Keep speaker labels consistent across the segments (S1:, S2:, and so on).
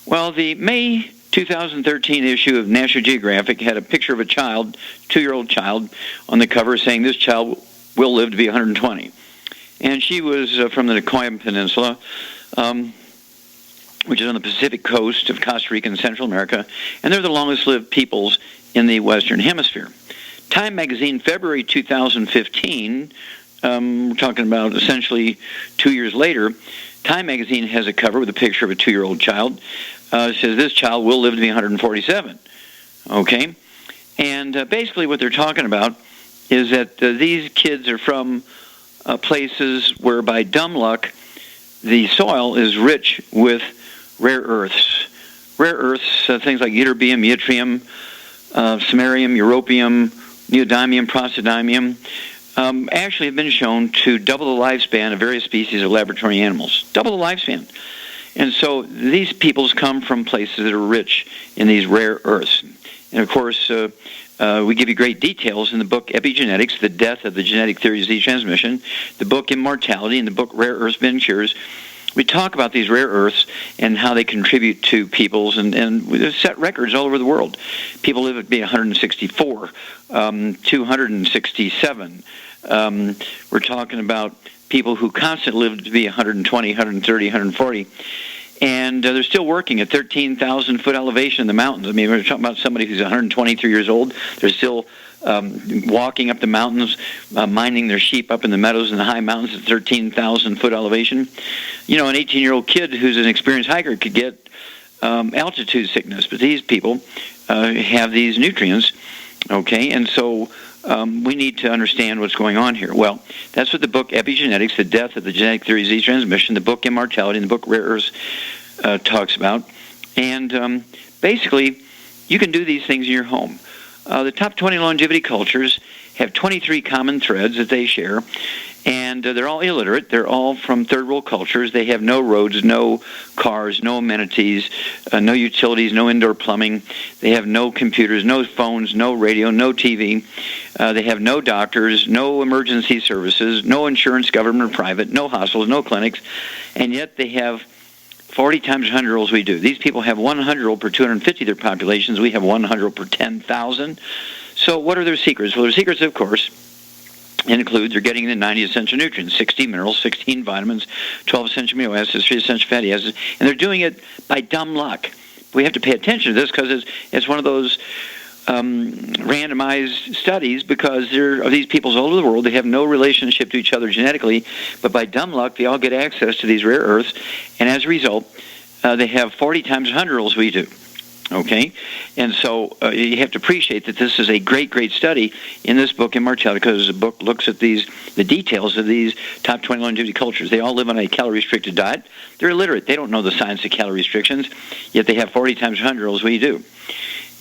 S1: Well, the May 2013 issue of National Geographic had a picture of a child, 2-year-old child, on the cover saying this child will live to be 120. And she was from the Nicoya Peninsula, which is on the Pacific coast of Costa Rica and Central America, and they're the longest-lived peoples in the Western Hemisphere. Time magazine, February 2015, we're talking about essentially 2 years later, Time magazine has a cover with a picture of a 2-year-old child. It says this child will live to be 147. Okay? And basically what they're talking about is that these kids are from places where by dumb luck the soil is rich with rare earths. Rare earths, things like ytterbium, yttrium, samarium, europium, neodymium, praseodymium, actually have been shown to double the lifespan of various species of laboratory animals. Double the lifespan. And so these peoples come from places that are rich in these rare earths. And of course, we give you great details in the book Epigenetics, The Death of the Genetic Theory of Disease Transmission, the book Immortality, and the book Rare Earths Been Cures. We talk about these rare earths and how they contribute to peoples, and we set records all over the world. People live to be 164, 267. We're talking about people who constantly live to be 120, 130, 140. And they're still working at 13,000-foot elevation in the mountains. I mean, we're talking about somebody who's 123 years old. They're still walking up the mountains, minding their sheep up in the meadows in the high mountains at 13,000-foot elevation. You know, an 18-year-old kid who's an experienced hiker could get altitude sickness, but these people have these nutrients, okay? And so we need to understand what's going on here. Well, that's what the book Epigenetics, The Death of the Genetic Theory of Disease Transmission, the book Immortality, and the book Rare Earths talks about. And basically, you can do these things in your home. The top 20 longevity cultures have 23 common threads that they share, and they're all illiterate. They're all from third world cultures. They have no roads, no cars, no amenities, no utilities, no indoor plumbing. They have no computers, no phones, no radio, no TV. They have no doctors, no emergency services, no insurance, government or private, no hospitals, no clinics, and yet they have 40 times 100-year-olds we do. These people have 100-year-old per 250 of their populations. We have 100-year-old per 10,000. So what are their secrets? Well, their secrets, of course, include they're getting the 90 essential nutrients, 60 minerals, 16 vitamins, 12 essential amino acids, 3 essential fatty acids, and they're doing it by dumb luck. We have to pay attention to this because it's one of those randomized studies because there are these peoples all over the world. They have no relationship to each other genetically, but by dumb luck, they all get access to these rare earths, and as a result, they have 40 times 100-year-olds we do. Okay? And so you have to appreciate that this is a great, great study in this book, Immortality, because the book looks at the details of these top 20 longevity cultures. They all live on a calorie-restricted diet. They're illiterate. They don't know the science of calorie restrictions, yet they have 40 times 100-year-olds we do.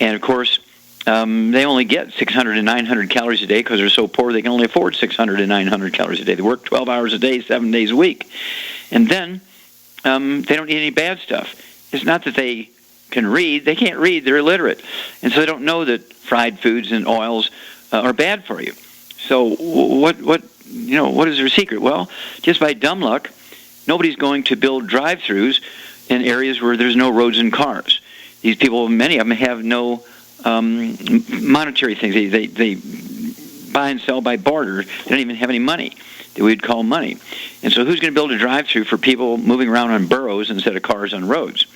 S1: And, of course, they only get 600 to 900 calories a day because they're so poor they can only afford 600 to 900 calories a day. They work 12 hours a day, 7 days a week. And then they don't eat any bad stuff. It's not that they can read. They can't read. They're illiterate. And so they don't know that fried foods and oils are bad for you. So what is their secret? Well, just by dumb luck, nobody's going to build drive-thrus in areas where there's no roads and cars. These people, many of them, have no monetary things. They buy and sell by barter. They don't even have any money that we'd call money. And so who's going to build a drive-thru for people moving around on burros instead of cars on roads?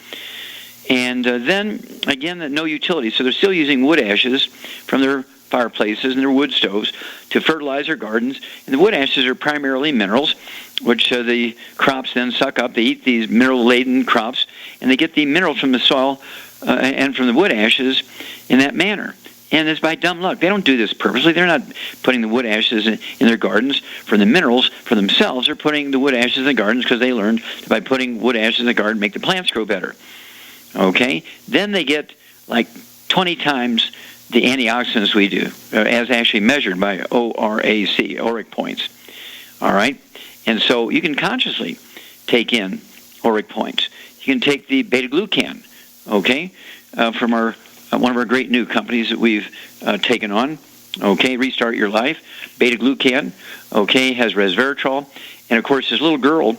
S1: And then, again, no utilities. So they're still using wood ashes from their fireplaces and their wood stoves to fertilize their gardens. And the wood ashes are primarily minerals, which the crops then suck up. They eat these mineral-laden crops, and they get the minerals from the soil and from the wood ashes in that manner. And it's by dumb luck. They don't do this purposely. They're not putting the wood ashes in their gardens for the minerals for themselves. They're putting the wood ashes in the gardens because they learned that by putting wood ashes in the garden, make the plants grow better. Okay? Then they get like 20 times the antioxidants we do, as actually measured by ORAC, ORAC points. All right? And so you can consciously take in ORAC points. You can take the beta-glucan, okay, from one of our great new companies that we've taken on, okay, Restart Your Life. Beta-glucan, okay, has resveratrol. And, of course, this little girl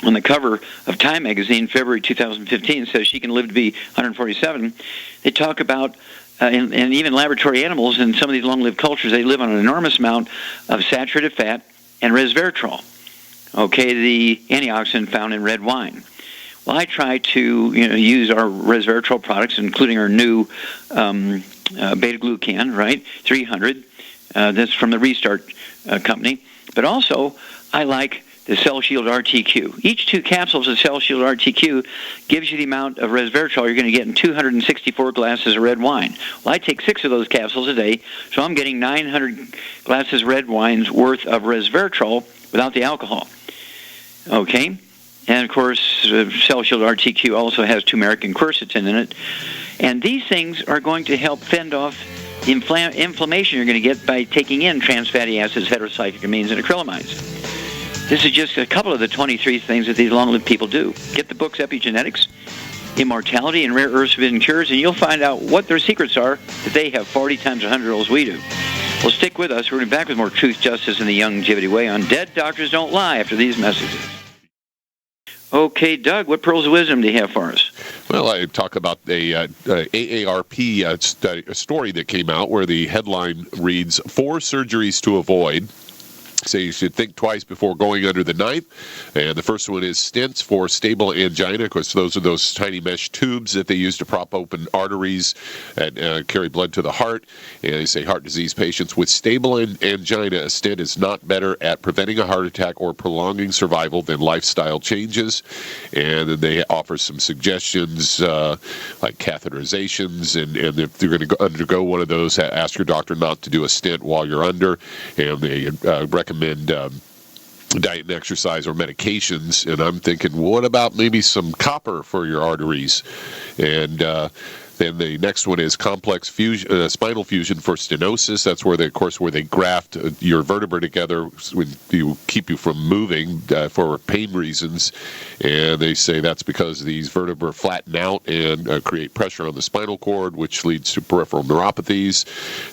S1: on the cover of Time magazine, February 2015, says she can live to be 147. They talk about, and even laboratory animals in some of these long-lived cultures, they live on an enormous amount of saturated fat and resveratrol, okay, the antioxidant found in red wine. Well, I try to use our resveratrol products, including our new beta-glucan, right, 300. That's from the Restart company. But also, I like the Cell Shield RTQ. Each 2 capsules of Cell Shield RTQ gives you the amount of resveratrol you're going to get in 264 glasses of red wine. Well, I take 6 of those capsules a day, so I'm getting 900 glasses of red wine's worth of resveratrol without the alcohol. Okay? And, of course, Cell Shield RTQ also has turmeric and quercetin in it. And these things are going to help fend off the inflammation you're going to get by taking in trans fatty acids, heterocyclamines, and acrylamides. This is just a couple of the 23 things that these long-lived people do. Get the books Epigenetics, Immortality, and Rare Earths Forbidden Cures, and you'll find out what their secrets are that they have 40 times 100 as we do. Well, stick with us. We're going to be back with more Truth, Justice, and the Longevity Way on Dead Doctors Don't Lie after these messages. Okay, Doug, what pearls of wisdom do you have for us?
S2: Well, I talk about a AARP story that came out where the headline reads, 4 surgeries to avoid. So you should think twice before going under the knife. And the first one is stents for stable angina. Of course, those are those tiny mesh tubes that they use to prop open arteries and carry blood to the heart. And they say heart disease patients with stable angina, a stent is not better at preventing a heart attack or prolonging survival than lifestyle changes. And then they offer some suggestions like catheterizations. And if you're going to undergo one of those, ask your doctor not to do a stent while you're under. And they recommend diet and exercise or medications, and I'm thinking, what about maybe some copper for your arteries? And then the next one is complex fusion, spinal fusion for stenosis. That's where they graft your vertebrae together to keep you from moving for pain reasons. And they say that's because these vertebrae flatten out and create pressure on the spinal cord, which leads to peripheral neuropathies.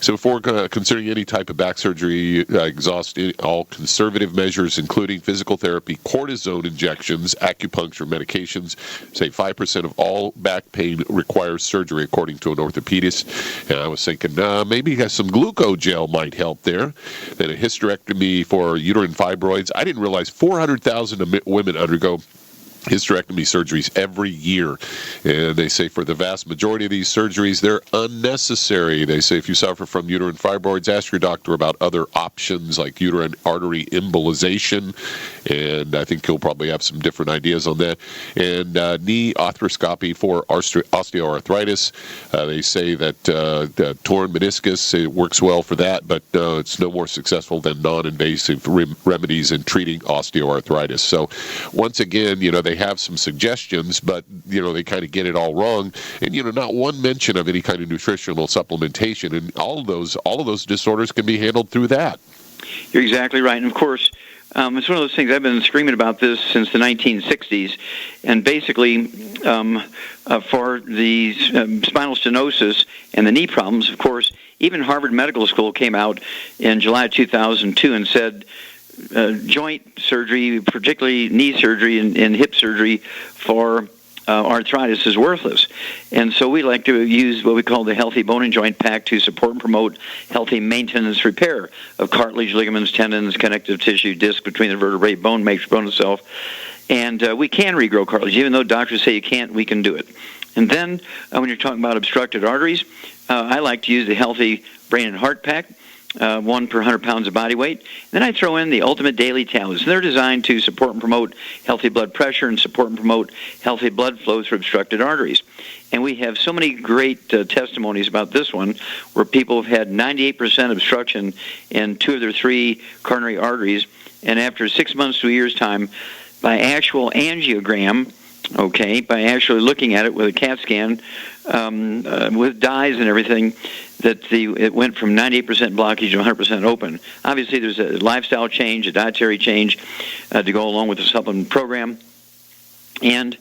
S2: So before considering any type of back surgery, exhaust all conservative measures, including physical therapy, cortisone injections, acupuncture, medications. Say 5% of all back pain requires surgery, according to an orthopedist. And I was thinking maybe some glucogel might help there. Then a hysterectomy for uterine fibroids. I didn't realize 400,000 women undergo hysterectomy surgeries every year. And they say for the vast majority of these surgeries, they're unnecessary. They say if you suffer from uterine fibroids, ask your doctor about other options like uterine artery embolization. And I think he'll probably have some different ideas on that. And knee arthroscopy for osteoarthritis. They say that torn meniscus, it works well for that, but it's no more successful than non-invasive remedies in treating osteoarthritis. So once again, they have some suggestions, but they kind of get it all wrong, and not one mention of any kind of nutritional supplementation, and all of those disorders can be handled through that.
S1: You're exactly right, and of course, it's one of those things. I've been screaming about this since the 1960s, and basically, for the spinal stenosis and the knee problems, of course, even Harvard Medical School came out in July 2002 and said joint surgery, particularly knee surgery and hip surgery for arthritis is worthless. And so we like to use what we call the Healthy Bone and Joint Pack to support and promote healthy maintenance repair of cartilage, ligaments, tendons, connective tissue, disc between the vertebrae, bone matrix, bone itself. And we can regrow cartilage. Even though doctors say you can't, we can do it. And then when you're talking about obstructed arteries, I like to use the Healthy Brain and Heart Pack. 1 per 100 pounds of body weight. Then I throw in the Ultimate Daily Tablets. They're designed to support and promote healthy blood pressure and support and promote healthy blood flow through obstructed arteries. And we have so many great testimonies about this one, where people have had 98% obstruction in 2 of their 3 coronary arteries, and after 6 months to a year's time, by actual angiogram, by actually looking at it with a CAT scan, with dyes and everything, that it went from 98% blockage to 100% open. Obviously, there's a lifestyle change, a dietary change to go along with the supplement program. And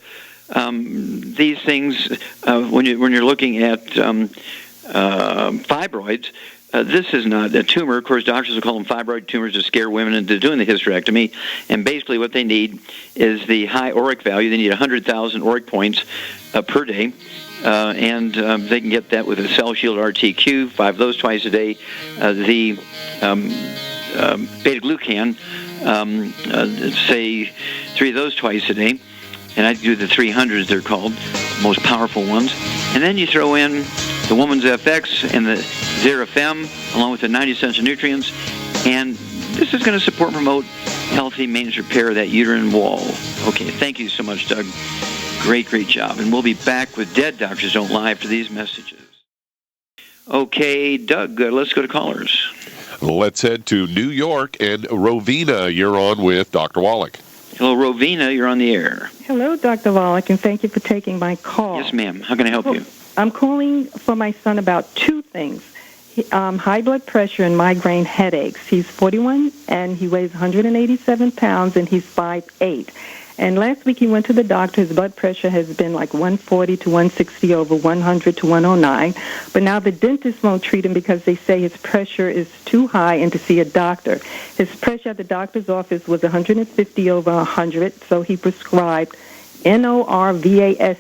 S1: these things, when you're looking at fibroids, this is not a tumor. Of course, doctors will call them fibroid tumors to scare women into doing the hysterectomy. And basically what they need is the high auric value. They need 100,000 auric points per day. And they can get that with a Cell Shield RTQ, 5 of those twice a day. The beta-glucan, say 3 of those twice a day. And I do the 300s, they're called, most powerful ones. And then you throw in the Woman's FX and the Xerafem, along with the 90 cents of nutrients. And this is going to support and promote healthy maintenance repair of that uterine wall. Okay, thank you so much, Doug. Great job. And we'll be back with Dead Doctors Don't Lie after these messages. Okay, Doug, let's go to callers.
S2: Let's head to New York. And Rovina, you're on with Dr. Wallach.
S1: Hello, Rovina, you're on the air.
S3: Hello, Dr. Wallach, and thank you for taking my call.
S1: Yes, ma'am. How can I help you?
S3: I'm calling for my son about 2 things. High blood pressure and migraine headaches. He's 41, and he weighs 187 pounds, and he's 5'8". And last week he went to the doctor. His blood pressure has been like 140 to 160 over 100 to 109. But now the dentist won't treat him because they say his pressure is too high and to see a doctor. His pressure at the doctor's office was 150 over 100, so he prescribed Norvasc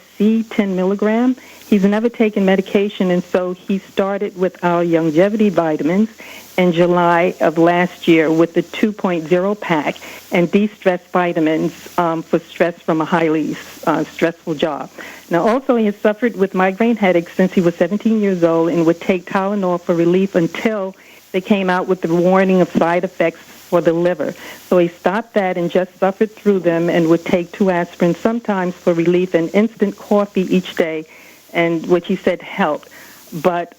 S3: 10 milligram. He's never taken medication, and so he started with our longevity vitamins in July of last year with the 2.0 pack and de-stress vitamins for stress from a highly stressful job. Now, also, he has suffered with migraine headaches since he was 17 years old and would take Tylenol for relief until they came out with the warning of side effects for the liver. So he stopped that and just suffered through them and would take 2 aspirin sometimes for relief and instant coffee each day, and which he said helped. But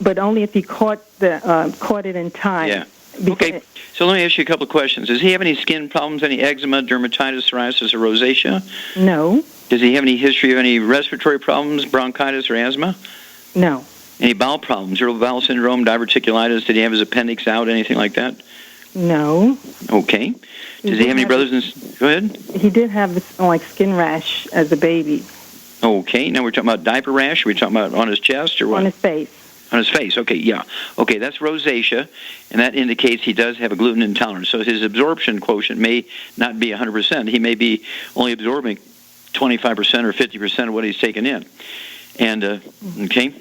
S3: but only if he caught it in time.
S1: Yeah. Okay. So let me ask you a couple of questions. Does he have any skin problems, any eczema, dermatitis, psoriasis, or rosacea?
S3: No.
S1: Does he have any history of any respiratory problems, bronchitis, or asthma?
S3: No.
S1: Any bowel problems, irritable bowel syndrome, diverticulitis? Did he have his appendix out, anything like that?
S3: No.
S1: Okay. Does he have any brothers and... Go ahead.
S3: He did have skin rash as a baby.
S1: Okay. Now we're talking about diaper rash? Are we talking about on his chest or what?
S3: On his face.
S1: On his face. Okay, yeah. Okay, that's rosacea, and that indicates he does have a gluten intolerance. So his absorption quotient may not be 100%. He may be only absorbing 25% or 50% of what he's taken in. And, okay?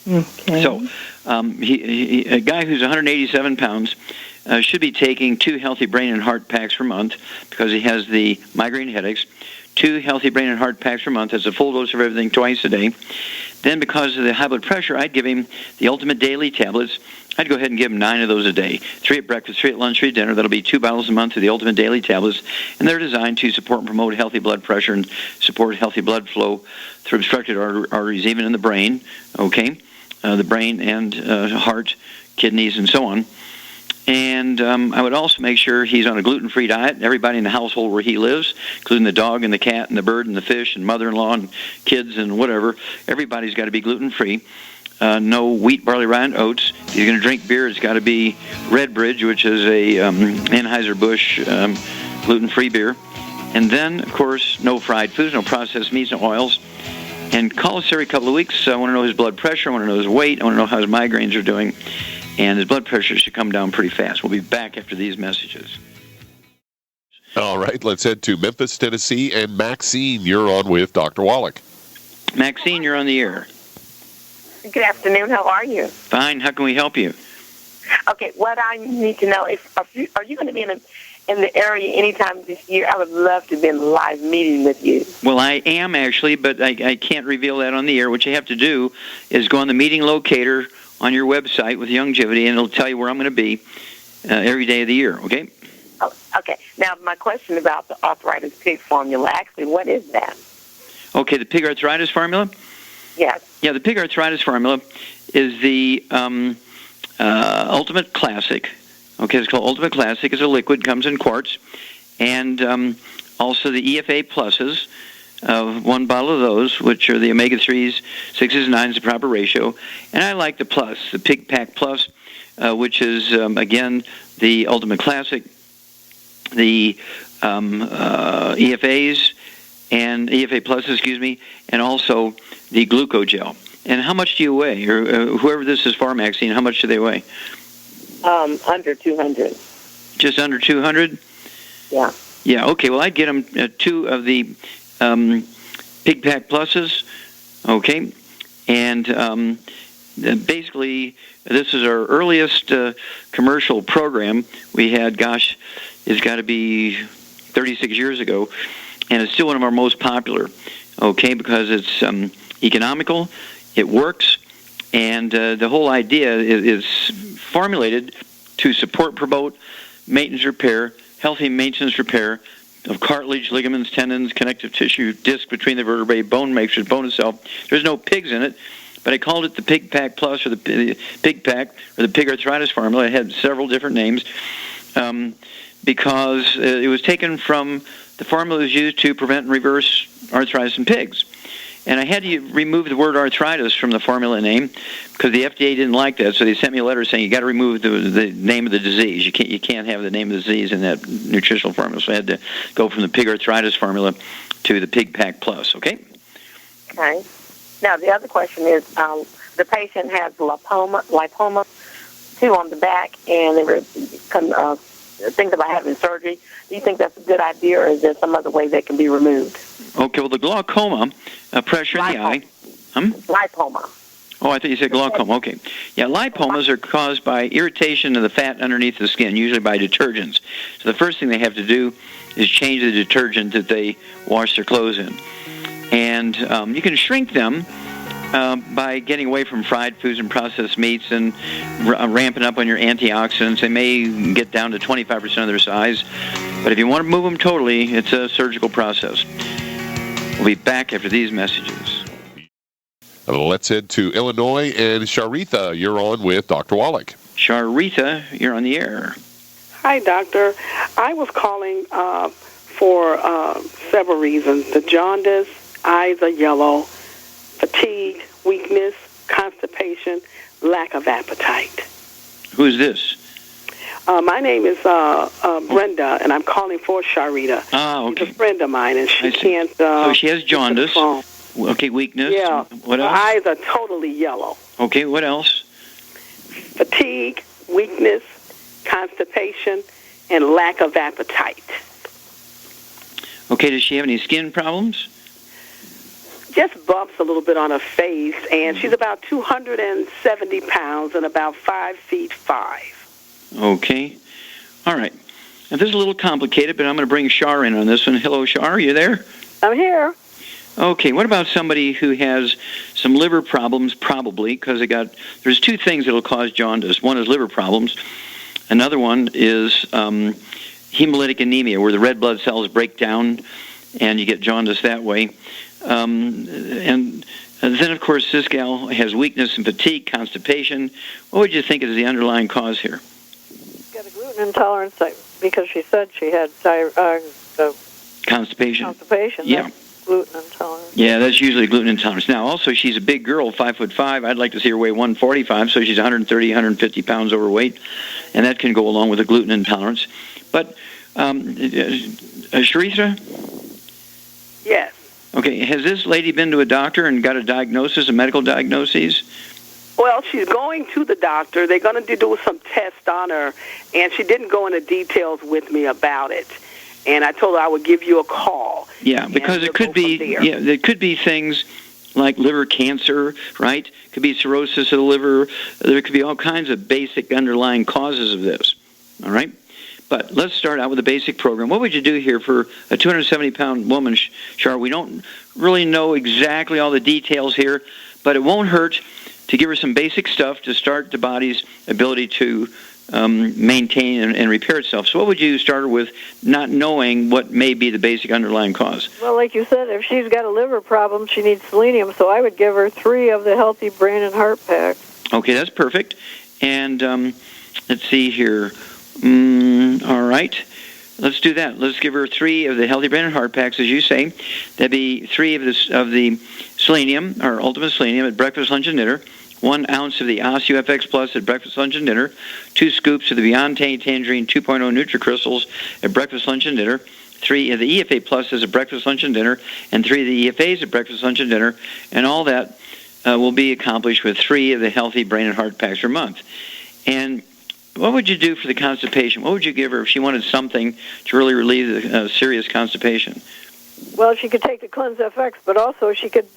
S3: Okay.
S1: So a guy who's 187 pounds should be taking 2 healthy brain and heart packs per month because he has the migraine headaches. 2 healthy brain and heart packs per month. That's a full dose of everything twice a day. Then because of the high blood pressure, I'd give him the Ultimate Daily tablets. I'd go ahead and give him 9 of those a day. 3 at breakfast, 3 at lunch, 3 at dinner. That'll be 2 bottles a month of the Ultimate Daily tablets. And they're designed to support and promote healthy blood pressure and support healthy blood flow through obstructed arteries, even in the brain, okay? The brain and heart, kidneys, and so on. And I would also make sure he's on a gluten-free diet. Everybody in the household where he lives, including the dog and the cat and the bird and the fish and mother-in-law and kids and whatever, everybody's got to be gluten-free. No wheat, barley, rye, and oats. If you're going to drink beer, it's got to be Redbridge, which is a Anheuser-Busch gluten-free beer. And then, of course, no fried foods, no processed meats, no oils. And call us every couple of weeks. I want to know his blood pressure. I want to know his weight. I want to know how his migraines are doing. And his blood pressure should come down pretty fast. We'll be back after these messages.
S2: All right, let's head to Memphis, Tennessee. And Maxine, you're on with Dr. Wallach.
S1: Maxine, you're on the air.
S4: Good afternoon. How are you?
S1: Fine. How can we help you?
S4: Okay, what I need to know is, are you going to be in the area anytime this year? I would love to be in a live meeting with you.
S1: Well, I am actually, but I can't reveal that on the air. What you have to do is go on the meeting locator on your website with Longevity, and it'll tell you where I'm going to be every day of the year, okay?
S4: Oh, okay. Now, my question about the arthritis pig formula, actually, what is that?
S1: Okay, the pig arthritis formula?
S4: Yes.
S1: Yeah, the pig arthritis formula is the Ultimate Classic. Okay, it's called Ultimate Classic. It's a liquid, comes in quarts. And also the EFA Pluses, 1 bottle of those, which are the omega-3s, 6s, and 9s, the proper ratio. And I like the Plus, the Pig Pack Plus, which is, again, the Ultimate Classic, the EFAs, and EFA Plus, and also the Glucogel. And how much do you weigh? Or whoever this is for, Maxine, how much do they weigh?
S4: Under 200.
S1: Just under 200?
S4: Yeah.
S1: Yeah, okay. Well, I'd get them 2 of the Pig Pack Pluses, okay? And basically, this is our earliest commercial program we had, gosh, it's got to be 36 years ago, and it's still one of our most popular, okay, because it's economical, it works, and the whole idea is formulated to support, promote maintenance repair, healthy maintenance repair of cartilage, ligaments, tendons, connective tissue, disc between the vertebrae, bone matrix, bone itself. There's no pigs in it, but I called it the Pig Pack Plus or the Pig Pack or the Pig Arthritis Formula. It had several different names because it was taken from the formula that was used to prevent and reverse arthritis in pigs. And I had to remove the word arthritis from the formula name because the FDA didn't like that. So they sent me a letter saying you got to remove the name of the disease. You can't have the name of the disease in that nutritional formula. So I had to go from the Pig Arthritis Formula to the Pig Pack Plus. Okay.
S4: Okay. Now the other question is, the patient has lipoma too on the back, and they were thinking about having surgery. Do you think that's a good idea, or is there some other way that can be removed?
S1: Okay, well, the glaucoma, pressure in the eye.
S4: Lipoma.
S1: Oh, I thought you said glaucoma. Okay. Yeah, lipomas are caused by irritation of the fat underneath the skin, usually by detergents. So the first thing they have to do is change the detergent that they wash their clothes in. And you can shrink them by getting away from fried foods and processed meats and ramping up on your antioxidants. They may get down to 25% of their size. But if you want to move them totally, it's a surgical process. We'll be back after these messages.
S2: Let's head to Illinois, and Sharitha, you're on with Dr. Wallach.
S1: Sharitha, you're on the air.
S5: Hi, Doctor. I was calling for several reasons. The jaundice, eyes are yellow, fatigue, weakness, constipation, lack of appetite.
S1: Who's this?
S5: My name is Brenda, and I'm calling for Sharitha.
S1: Ah, okay.
S5: She's a friend of mine, and she can't...
S1: so she has jaundice. Okay, weakness.
S5: Yeah.
S1: What else?
S5: Her eyes are totally yellow.
S1: Okay, what else?
S5: Fatigue, weakness, constipation, and lack of appetite.
S1: Okay, does she have any skin problems?
S5: Just bumps a little bit on her face, and she's about 270 pounds and about 5'5".
S1: Okay. All right. Now, this is a little complicated, but I'm going to bring Shar in on this one. Hello, Shar. Are you there?
S5: I'm here.
S1: Okay. What about somebody who has some liver problems, probably, because there's 2 things that will cause jaundice. One is liver problems. Another one is hemolytic anemia, where the red blood cells break down, and you get jaundice that way. And then, of course, this gal has weakness and fatigue, constipation. What would you think is the underlying cause here?
S6: Got a gluten intolerance because she said she had
S1: constipation.
S6: Constipation.
S1: Yeah.
S6: That's gluten intolerance.
S1: Yeah, that's usually gluten intolerance. Now, also, she's a big girl, 5'5". I'd like to see her weigh 145, so she's 130, 150 pounds overweight, and that can go along with a gluten intolerance. But, Sharitha?
S5: Yes.
S1: Okay, has this lady been to a doctor and got a diagnosis, a medical diagnosis?
S5: Well, she's going to the doctor. They're going to do some tests on her, and she didn't go into details with me about it. And I told her I would give you a call.
S1: Yeah, because it could be there could be things like liver cancer, right? It could be cirrhosis of the liver. There could be all kinds of basic underlying causes of this. All right? But let's start out with a basic program. What would you do here for a 270-pound woman, Char? We don't really know exactly all the details here, but it won't hurt to give her some basic stuff to start the body's ability to maintain and repair itself. So what would you start her with, not knowing what may be the basic underlying cause?
S6: Well, like you said, if she's got a liver problem, she needs selenium, so I would give her 3 of the Healthy Brain and Heart Packs.
S1: Okay, that's perfect. And let's see here. All right. Let's do that. Let's give her 3 of the Healthy Brain and Heart Packs, as you say. That'd be 3 of the selenium, or Ultimate Selenium, at breakfast, lunch, and dinner. 1 ounce of the OsteoFX Plus at breakfast, lunch, and dinner. 2 scoops of the Beyond Tangerine 2.0 NutriCrystals at breakfast, lunch, and dinner. 3 of the EFA Pluses at breakfast, lunch, and dinner. And 3 of the EFAs at breakfast, lunch, and dinner. And all that will be accomplished with 3 of the Healthy Brain and Heart Packs per month. And what would you do for the constipation? What would you give her if she wanted something to really relieve the serious constipation?
S6: Well, she could take the Cleanse FX, but also she could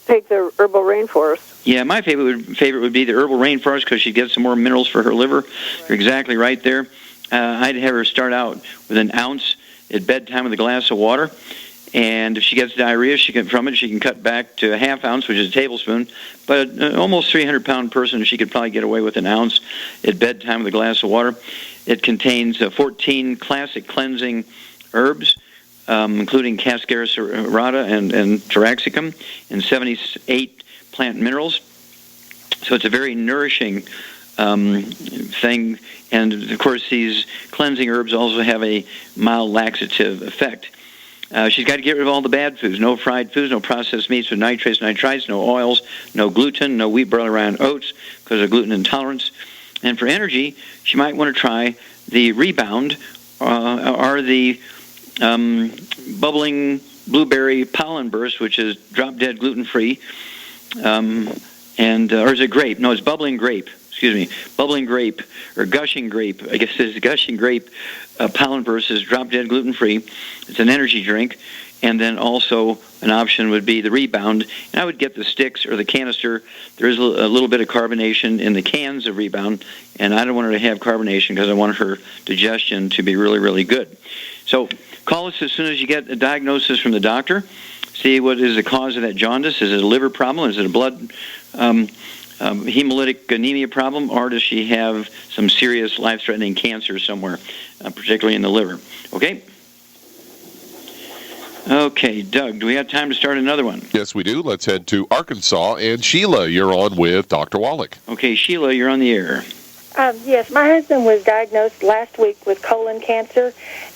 S6: take the Herbal Rainforest.
S1: Yeah, my favorite would be the Herbal Rainforest because she'd get some more minerals for her liver. Right. You're exactly right there. I'd have her start out with an ounce at bedtime with a glass of water. And if she gets diarrhea she can cut back to a half ounce, which is a tablespoon. But an almost 300-pound person, she could probably get away with an ounce at bedtime with a glass of water. It contains 14 classic cleansing herbs, including Cascara serrata and Taraxacum, and 78 plant minerals. So it's a very nourishing thing. And, of course, these cleansing herbs also have a mild laxative effect. She's got to get rid of all the bad foods. No fried foods, no processed meats with nitrates, nitrites, no oils, no gluten, no wheat, barley, rye, and oats because of gluten intolerance. And for energy, she might want to try the Rebound or the Bubbling Blueberry Pollen Burst, which is drop-dead gluten-free. Or is it grape? No, it's Bubbling Grape. Excuse me, Bubbling Grape, or Gushing Grape. I guess it's Gushing Grape Pollen Burst is drop-dead gluten-free. It's an energy drink. And then also an option would be the Rebound. And I would get the sticks or the canister. There is a little bit of carbonation in the cans of Rebound, and I don't want her to have carbonation because I want her digestion to be really, really good. So call us as soon as you get a diagnosis from the doctor. See what is the cause of that jaundice. Is it a liver problem? Is it a blood hemolytic anemia problem, or does she have some serious life-threatening cancer somewhere, particularly in the liver? Okay? Okay, Doug, do we have time to start another one?
S2: Yes, we do. Let's head to Arkansas. And Sheila, you're on with Dr. Wallach.
S1: Okay, Sheila, you're on the air.
S7: Yes, my husband was diagnosed last week with colon cancer,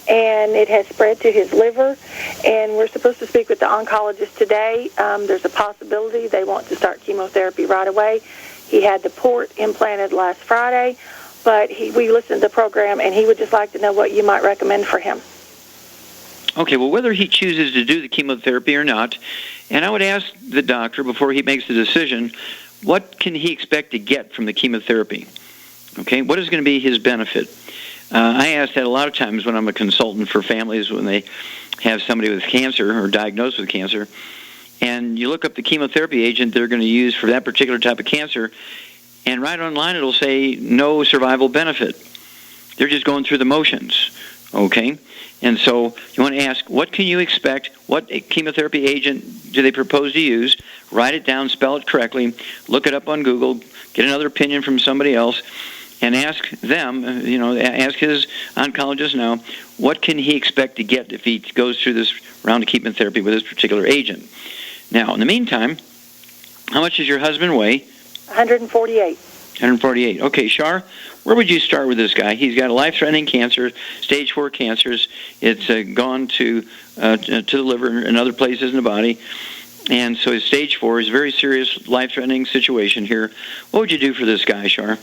S7: and it has spread to his liver, and we're supposed to speak with the oncologist today. There's a possibility they want to start chemotherapy right away. He had the port implanted last Friday, but we listened to the program, and he would just like to know what you might recommend for him.
S1: Okay, well, whether he chooses to do the chemotherapy or not, and I would ask the doctor before he makes the decision, what can he expect to get from the chemotherapy? Okay, what is going to be his benefit? I ask that a lot of times when I'm a consultant for families when they have somebody with cancer or diagnosed with cancer, and you look up the chemotherapy agent they're going to use for that particular type of cancer, and right online it'll say no survival benefit. They're just going through the motions, okay? And so you want to ask, what can you expect? What chemotherapy agent do they propose to use? Write it down, spell it correctly, look it up on Google, get another opinion from somebody else, and ask them, ask his oncologist now, what can he expect to get if he goes through this round of chemotherapy with this particular agent? Now, in the meantime, how much does your husband weigh?
S7: 148.
S1: 148. Okay, Shar, where would you start with this guy? He's got a life-threatening cancer, stage 4 cancers. It's gone to the liver and other places in the body. And so his stage 4 is a very serious life-threatening situation here. What would you do for this guy, Shar?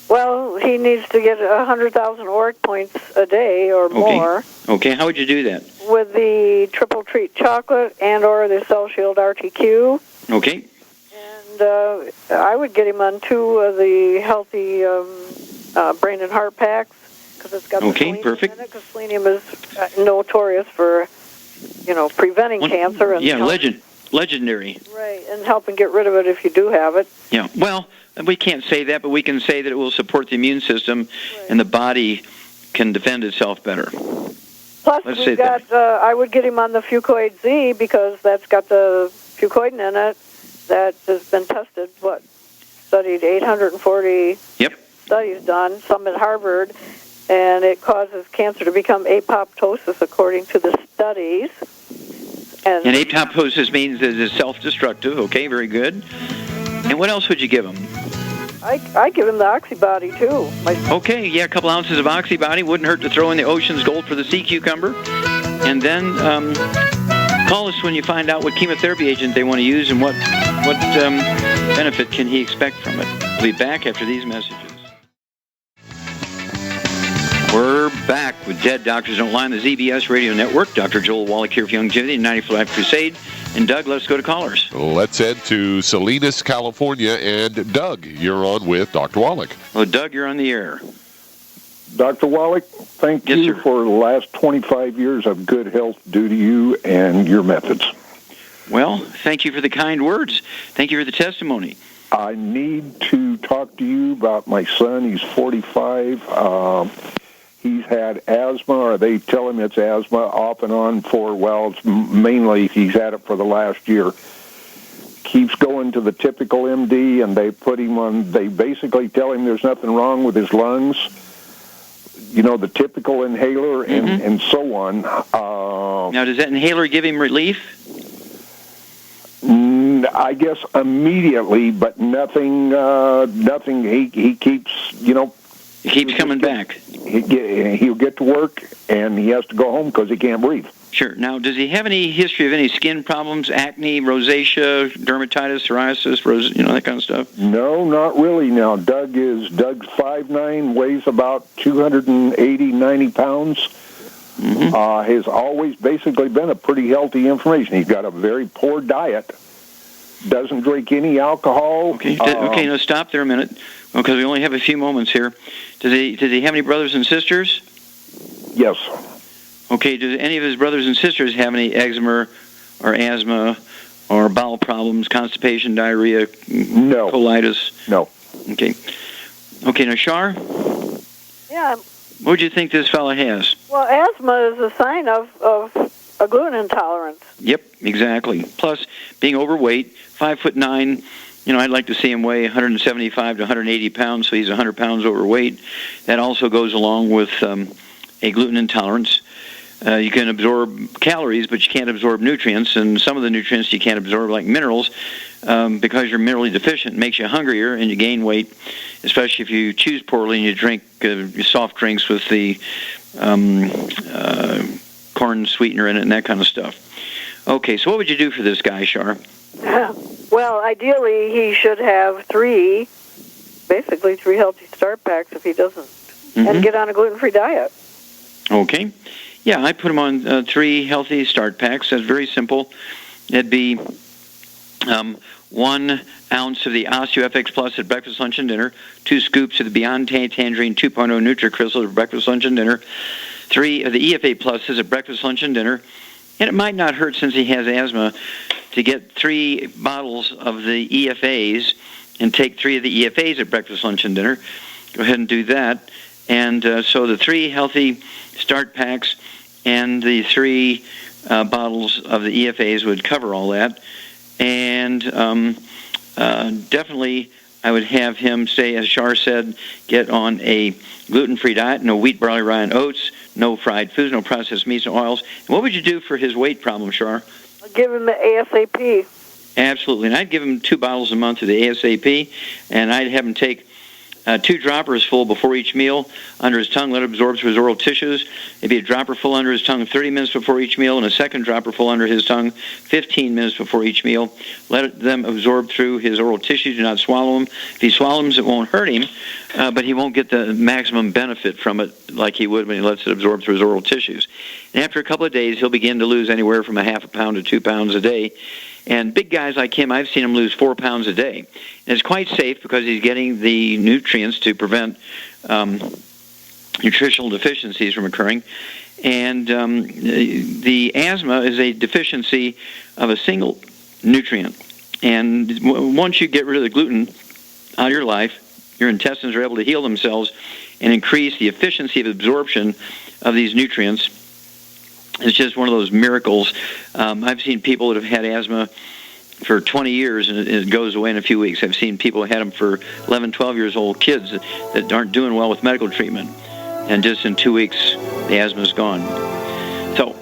S6: Well, he needs to get 100,000 ORAC points a day or more.
S1: Okay, how would you do that?
S6: With the Triple Treat Chocolate and or the Cell Shield RTQ.
S1: Okay.
S6: And I would get him on 2 of the Healthy Brain and Heart Packs because it's got the selenium
S1: perfect.
S6: in it, because selenium is notorious for, preventing cancer. And
S1: legendary.
S6: Right, and helping get rid of it if you do have it.
S1: Yeah, well, we can't say that, but we can say that it will support the immune system and the body can defend itself better.
S6: Plus, we've got, I would get him on the Fucoid Z because that's got the fucoidin in it that has been tested, studied 840 studies done, some at Harvard, and it causes cancer to become apoptosis according to the studies. And
S1: apoptosis means that it's self-destructive. Okay, very good. And what else would you give him?
S6: I give him the Oxybody, too.
S1: Okay, yeah, a couple ounces of Oxybody. Wouldn't hurt to throw in the Ocean's Gold for the sea cucumber. And then call us when you find out what chemotherapy agent they want to use and what benefit can he expect from it. We'll be back after these messages. We're back with Dead Doctors Don't Lie on the ZBS Radio Network. Dr. Joel Wallach here for Longevity and 94 Life Crusade. And Doug, let's go to callers.
S2: Let's head to Salinas, California. And Doug, you're on with Dr. Wallach.
S1: Well, Doug, you're on the air.
S8: Dr. Wallach, thank you for the last 25 years of good health due to you and your methods.
S1: Well, thank you for the kind words. Thank you for the testimony.
S8: I need to talk to you about my son. He's 45. He's had asthma, or they tell him it's asthma, off and on for, well, it's mainly he's had it for the last year. Keeps going to the typical MD, and they put him on, they basically tell him there's nothing wrong with his lungs. You know, the typical inhaler and so on.
S1: Now, does that inhaler give him relief?
S8: I guess immediately, but nothing. He keeps, you know.
S1: He keeps coming back.
S8: He'll get to work, and he has to go home because he can't breathe.
S1: Sure. Now, does he have any history of any skin problems, acne, rosacea, dermatitis, psoriasis, that kind of stuff?
S8: No, not really. Now, Doug's 5'9", weighs about 280, 90 pounds. Has always basically been a pretty healthy information. He's got a very poor diet. Doesn't drink any alcohol.
S1: Okay, now stop there a minute, because we only have a few moments here. Does he have any brothers and sisters?
S8: Yes.
S1: Okay, do any of his brothers and sisters have any eczema or asthma or bowel problems, constipation, diarrhea,
S8: no,
S1: colitis?
S8: No.
S1: Okay, now, Shar?
S6: Yeah.
S1: What do you think this fella has?
S6: Well, asthma is a sign of a gluten intolerance.
S1: Yep, exactly. Plus, being overweight, 5'9", I'd like to see him weigh 175 to 180 pounds, so he's 100 pounds overweight. That also goes along with a gluten intolerance. You can absorb calories, but you can't absorb nutrients, and some of the nutrients you can't absorb, like minerals, because you're minerally deficient, makes you hungrier and you gain weight, especially if you choose poorly and you drink soft drinks with the corn sweetener in it and that kind of stuff. Okay, so what would you do for this guy, Shar?
S6: Well, ideally, he should have basically three healthy start packs if he doesn't, and get on a gluten-free diet.
S1: Okay. Yeah, I put him on 3 healthy start packs. That's very simple. It'd be 1 ounce of the OsteoFX Plus at breakfast, lunch, and dinner, 2 scoops of the Beyond Tangerine 2.0 NutriCrystal at breakfast, lunch, and dinner, 3 of the EFA Pluses at breakfast, lunch, and dinner. And it might not hurt, since he has asthma, to get 3 bottles of the EFAs and take 3 of the EFAs at breakfast, lunch, and dinner. Go ahead and do that. And so the 3 healthy start packs and the 3 bottles of the EFAs would cover all that. And definitely I would have him say, as Shar said, get on a gluten-free diet, no wheat, barley, rye, and oats, no fried foods, no processed meats and oils. And what would you do for his weight problem, Shar?
S6: I'd give him the ASAP.
S1: Absolutely. And I'd give him 2 bottles a month of the ASAP, and I'd have him take 2 droppers full before each meal under his tongue. Let it absorb through his oral tissues. Maybe a dropper full under his tongue 30 minutes before each meal, and a second dropper full under his tongue 15 minutes before each meal. Let them absorb through his oral tissues. Do not swallow them. If he swallows them, it won't hurt him, but he won't get the maximum benefit from it like he would when he lets it absorb through his oral tissues. And after a couple of days, he'll begin to lose anywhere from a half a pound to 2 pounds a day. And big guys like him, I've seen him lose 4 pounds a day. And it's quite safe because he's getting the nutrients to prevent nutritional deficiencies from occurring. And the asthma is a deficiency of a single nutrient. And once you get rid of the gluten out of your life, your intestines are able to heal themselves and increase the efficiency of absorption of these nutrients. It's just one of those miracles. I've seen people that have had asthma for 20 years, and it goes away in a few weeks. I've seen people who had them for 11, 12 years old kids that aren't doing well with medical treatment. And just in 2 weeks, the asthma's gone. So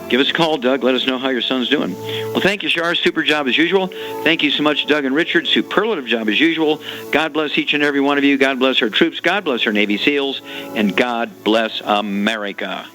S1: give us a call, Doug. Let us know how your son's doing. Well, thank you, Shar. Super job as usual. Thank you so much, Doug and Richard. Superlative job as usual. God bless each and every one of you. God bless our troops. God bless our Navy SEALs. And God bless America.